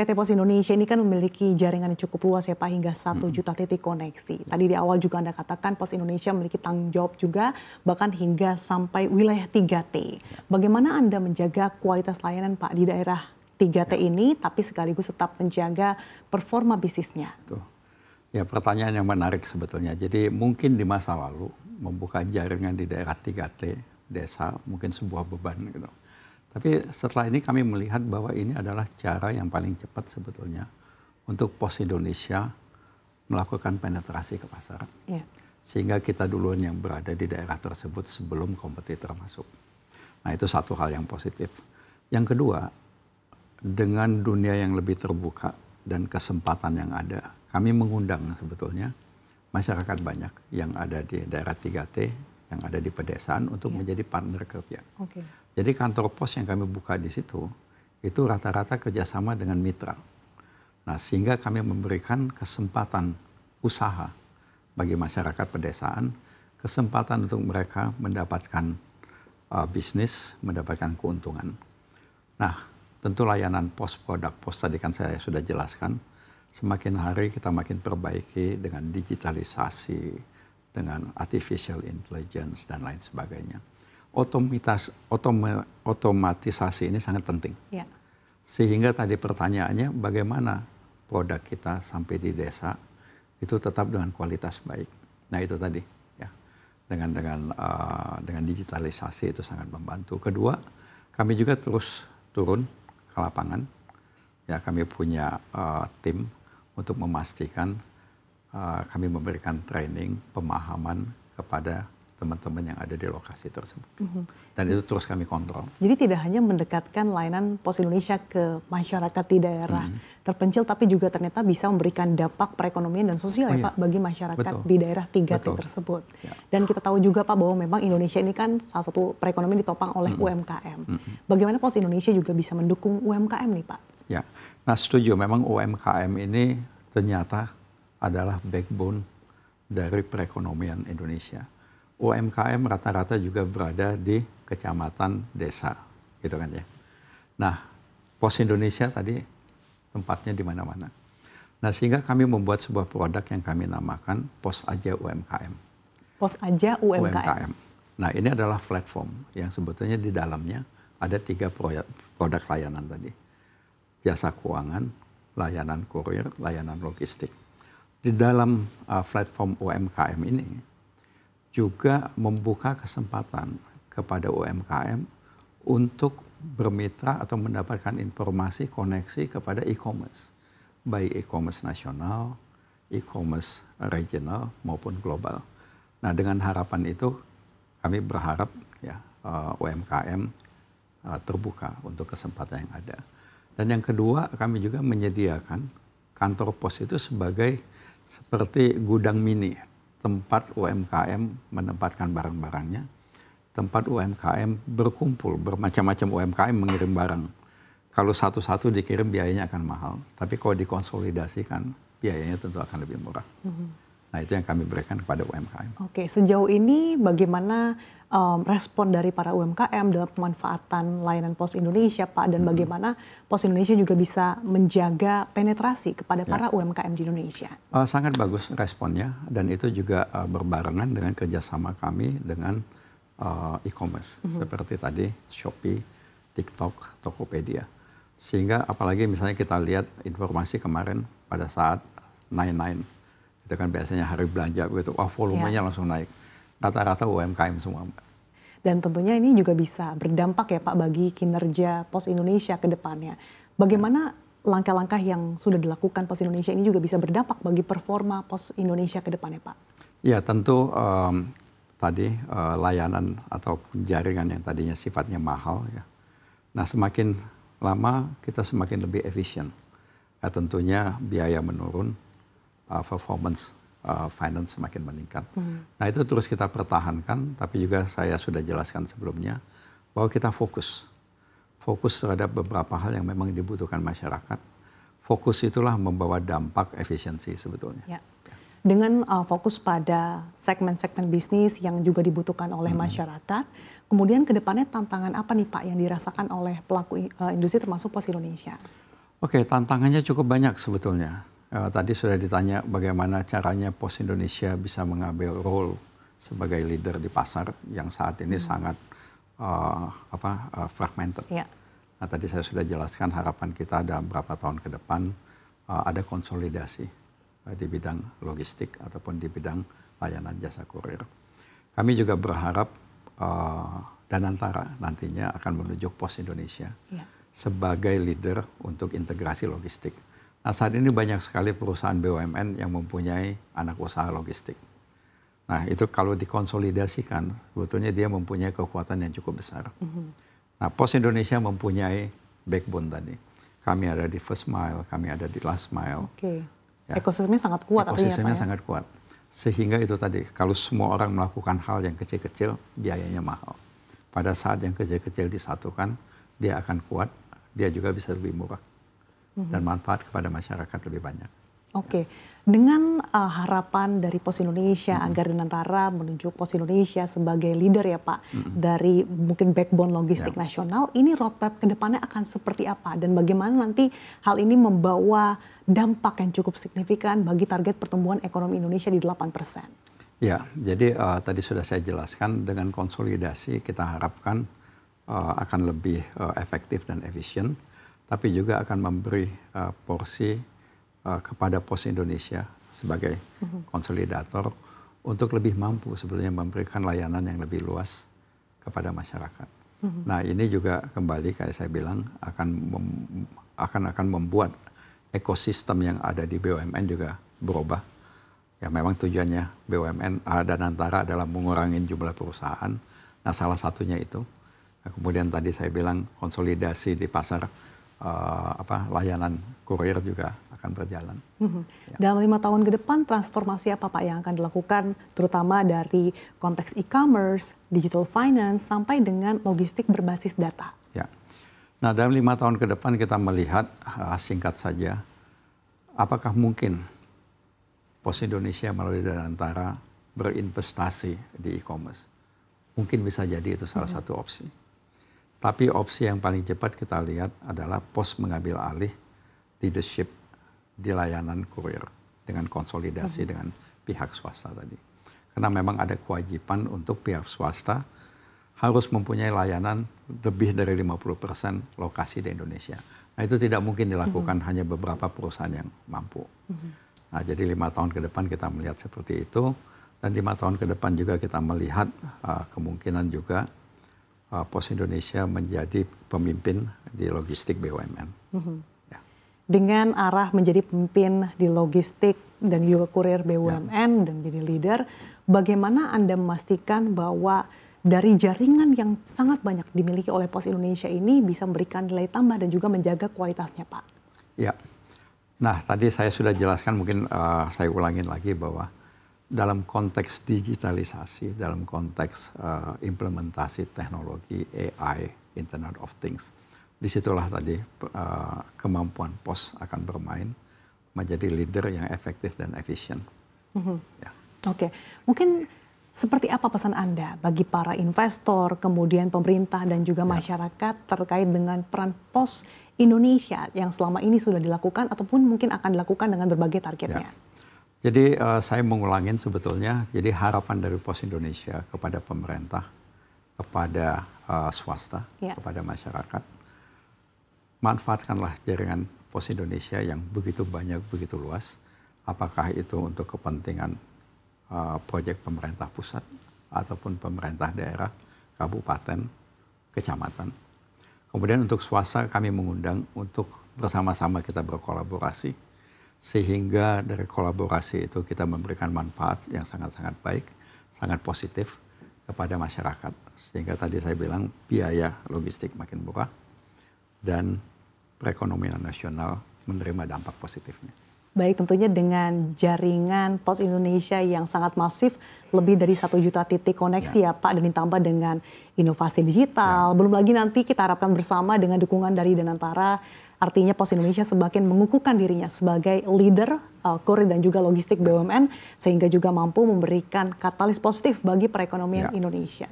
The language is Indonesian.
PT Pos Indonesia ini kan memiliki jaringan yang cukup luas ya Pak, hingga 1 juta titik koneksi. Tadi di awal juga Anda katakan Pos Indonesia memiliki tanggung jawab juga bahkan hingga sampai wilayah 3T. Bagaimana Anda menjaga kualitas layanan Pak di daerah 3T ini tapi sekaligus tetap menjaga performa bisnisnya? Tuh. Ya, pertanyaan yang menarik sebetulnya. Jadi mungkin di masa lalu membuka jaringan di daerah 3T desa mungkin sebuah beban gitu. Tapi setelah ini kami melihat bahwa ini adalah cara yang paling cepat sebetulnya untuk Pos Indonesia melakukan penetrasi ke pasar. Yeah. Sehingga kita duluan yang berada di daerah tersebut sebelum kompetitor masuk. Nah, itu satu hal yang positif. Yang kedua, dengan dunia yang lebih terbuka dan kesempatan yang ada, kami mengundang sebetulnya masyarakat banyak yang ada di daerah 3T, yang ada di pedesaan untuk menjadi partner kerja. Okay. Jadi kantor pos yang kami buka di situ, itu rata-rata kerjasama dengan mitra. Nah, sehingga kami memberikan kesempatan usaha bagi masyarakat pedesaan, kesempatan untuk mereka mendapatkan bisnis, mendapatkan keuntungan. Nah, tentu layanan pos, produk pos tadi kan saya sudah jelaskan, semakin hari kita makin perbaiki dengan digitalisasi, dengan artificial intelligence dan lain sebagainya. Otomatisasi ini sangat penting. Ya. Sehingga tadi pertanyaannya bagaimana produk kita sampai di desa itu tetap dengan kualitas baik. Nah, itu tadi ya. Dengan digitalisasi itu sangat membantu. Kedua, kami juga terus turun ke lapangan. Ya, kami punya tim untuk memastikan kami memberikan training, pemahaman kepada teman-teman yang ada di lokasi tersebut. Dan itu terus kami kontrol. Jadi tidak hanya mendekatkan layanan Pos Indonesia ke masyarakat di daerah terpencil, tapi juga ternyata bisa memberikan dampak perekonomian dan sosial ya Pak bagi masyarakat di daerah 3T tersebut. Ya. Dan kita tahu juga Pak bahwa memang Indonesia ini kan salah satu perekonomian ditopang oleh UMKM. Bagaimana Pos Indonesia juga bisa mendukung UMKM nih Pak? Ya, nah setuju. Memang UMKM ini ternyata adalah backbone dari perekonomian Indonesia. UMKM rata-rata juga berada di kecamatan, desa, gitu kan ya. Nah, Pos Indonesia tadi tempatnya di mana-mana. Nah, sehingga kami membuat sebuah produk yang kami namakan Pos Aja UMKM. Pos Aja UMKM. Nah, ini adalah platform yang sebetulnya di dalamnya ada 3 produk layanan tadi. Jasa keuangan, layanan kurir, layanan logistik. Di dalam platform UMKM ini juga membuka kesempatan kepada UMKM untuk bermitra atau mendapatkan informasi koneksi kepada e-commerce, baik e-commerce nasional, e-commerce regional maupun global. Nah, dengan harapan itu kami berharap ya UMKM terbuka untuk kesempatan yang ada. Dan yang kedua, kami juga menyediakan kantor pos itu sebagai seperti gudang mini, tempat UMKM menempatkan barang-barangnya, tempat UMKM berkumpul, bermacam-macam UMKM mengirim barang. Kalau satu-satu dikirim biayanya akan mahal, tapi kalau dikonsolidasikan biayanya tentu akan lebih murah. Nah, itu yang kami berikan kepada UMKM. Oke, sejauh ini bagaimana respon dari para UMKM dalam pemanfaatan layanan Pos Indonesia, Pak, dan bagaimana Pos Indonesia juga bisa menjaga penetrasi kepada para UMKM di Indonesia? Sangat bagus responnya, dan itu juga berbarengan dengan kerjasama kami dengan e-commerce, seperti tadi Shopee, TikTok, Tokopedia. Sehingga apalagi misalnya kita lihat informasi kemarin pada saat 9/9, itu kan biasanya hari belanja begitu, wah volumenya langsung naik. Rata-rata UMKM semua, Mbak. Dan tentunya ini juga bisa berdampak ya Pak bagi kinerja Pos Indonesia ke depannya. Bagaimana langkah-langkah yang sudah dilakukan Pos Indonesia ini juga bisa berdampak bagi performa Pos Indonesia ke depannya Pak? Ya, tentu tadi layanan atau jaringan yang tadinya sifatnya mahal ya. Nah, semakin lama kita semakin lebih efisien. Ya, tentunya biaya menurun, performance finance semakin meningkat. Nah, itu terus kita pertahankan, tapi juga saya sudah jelaskan sebelumnya bahwa kita fokus terhadap beberapa hal yang memang dibutuhkan masyarakat. Fokus itulah membawa dampak efisiensi sebetulnya. Ya. Dengan fokus pada segmen-segmen bisnis yang juga dibutuhkan oleh masyarakat, kemudian ke depannya tantangan apa nih Pak yang dirasakan oleh pelaku industri termasuk Pos Indonesia? Oke, tantangannya cukup banyak sebetulnya. Tadi sudah ditanya bagaimana caranya Pos Indonesia bisa mengambil role sebagai leader di pasar yang saat ini sangat fragmented. Ya. Nah, tadi saya sudah jelaskan harapan kita dalam beberapa tahun ke depan ada konsolidasi di bidang logistik ataupun di bidang layanan jasa kurir. Kami juga berharap Danantara nantinya akan menunjuk Pos Indonesia sebagai leader untuk integrasi logistik. Nah, saat ini banyak sekali perusahaan BUMN yang mempunyai anak usaha logistik. Nah, itu kalau dikonsolidasikan, sebetulnya dia mempunyai kekuatan yang cukup besar. Nah, Pos Indonesia mempunyai backbone tadi. Kami ada di first mile, kami ada di last mile. Oke. Ya. Ekosistemnya sangat kuat. Ekosistemnya sangat kuat. Sehingga itu tadi, kalau semua orang melakukan hal yang kecil-kecil, biayanya mahal. Pada saat yang kecil-kecil disatukan, dia akan kuat, dia juga bisa lebih murah. Dan manfaat kepada masyarakat lebih banyak. Oke, dengan harapan dari Pos Indonesia agar Danantara menunjuk Pos Indonesia sebagai leader ya Pak, dari mungkin backbone logistik nasional, ini roadmap ke depannya akan seperti apa? Dan bagaimana nanti hal ini membawa dampak yang cukup signifikan bagi target pertumbuhan ekonomi Indonesia di 8%? Ya, jadi tadi sudah saya jelaskan dengan konsolidasi kita harapkan akan lebih efektif dan efisien, tapi juga akan memberi porsi kepada Pos Indonesia sebagai konsolidator untuk lebih mampu sebetulnya memberikan layanan yang lebih luas kepada masyarakat. Nah, ini juga kembali kayak saya bilang akan membuat ekosistem yang ada di BUMN juga berubah. Ya, memang tujuannya BUMN Danantara adalah mengurangi jumlah perusahaan. Nah, salah satunya itu. Nah, kemudian tadi saya bilang konsolidasi di pasar layanan kurir juga akan berjalan. Ya. Dalam 5 tahun ke depan transformasi apa Pak yang akan dilakukan, terutama dari konteks e-commerce, digital finance, sampai dengan logistik berbasis data? Ya. Nah, dalam 5 tahun ke depan kita melihat singkat saja, apakah mungkin Pos Indonesia melalui Danantara berinvestasi di e-commerce? Mungkin bisa jadi itu salah satu opsi. Tapi opsi yang paling cepat kita lihat adalah Pos mengambil alih leadership di layanan kurir dengan konsolidasi dengan pihak swasta tadi. Karena memang ada kewajiban untuk pihak swasta harus mempunyai layanan lebih dari 50% lokasi di Indonesia. Nah, itu tidak mungkin dilakukan hanya beberapa perusahaan yang mampu. Nah, jadi 5 tahun ke depan kita melihat seperti itu, dan 5 tahun ke depan juga kita melihat kemungkinan juga Pos Indonesia menjadi pemimpin di logistik BUMN. Ya. Dengan arah menjadi pemimpin di logistik dan juga kurir BUMN dan menjadi leader, bagaimana Anda memastikan bahwa dari jaringan yang sangat banyak dimiliki oleh Pos Indonesia ini bisa memberikan nilai tambah dan juga menjaga kualitasnya, Pak? Ya, nah tadi saya sudah jelaskan, mungkin saya ulangin lagi bahwa dalam konteks digitalisasi, dalam konteks implementasi teknologi AI, Internet of Things, disitulah tadi kemampuan Pos akan bermain menjadi leader yang efektif dan efisien. Ya. Oke, mungkin seperti apa pesan Anda bagi para investor, kemudian pemerintah dan juga masyarakat terkait dengan peran Pos Indonesia yang selama ini sudah dilakukan ataupun mungkin akan dilakukan dengan berbagai targetnya? Ya. Jadi saya mengulangin sebetulnya, jadi harapan dari Pos Indonesia kepada pemerintah, kepada swasta, kepada masyarakat, manfaatkanlah jaringan Pos Indonesia yang begitu banyak, begitu luas, apakah itu untuk kepentingan proyek pemerintah pusat ataupun pemerintah daerah, kabupaten, kecamatan. Kemudian untuk swasta kami mengundang untuk bersama-sama kita berkolaborasi, sehingga dari kolaborasi itu kita memberikan manfaat yang sangat-sangat baik, sangat positif kepada masyarakat. Sehingga tadi saya bilang biaya logistik makin murah dan perekonomian nasional menerima dampak positifnya. Baik, tentunya dengan jaringan Pos Indonesia yang sangat masif, lebih dari 1 juta titik koneksi ya Pak, dan ditambah dengan inovasi digital. Belum lagi nanti kita harapkan bersama dengan dukungan dari Danantara, artinya Pos Indonesia semakin mengukuhkan dirinya sebagai leader kurir dan juga logistik BUMN, sehingga juga mampu memberikan katalis positif bagi perekonomian Indonesia.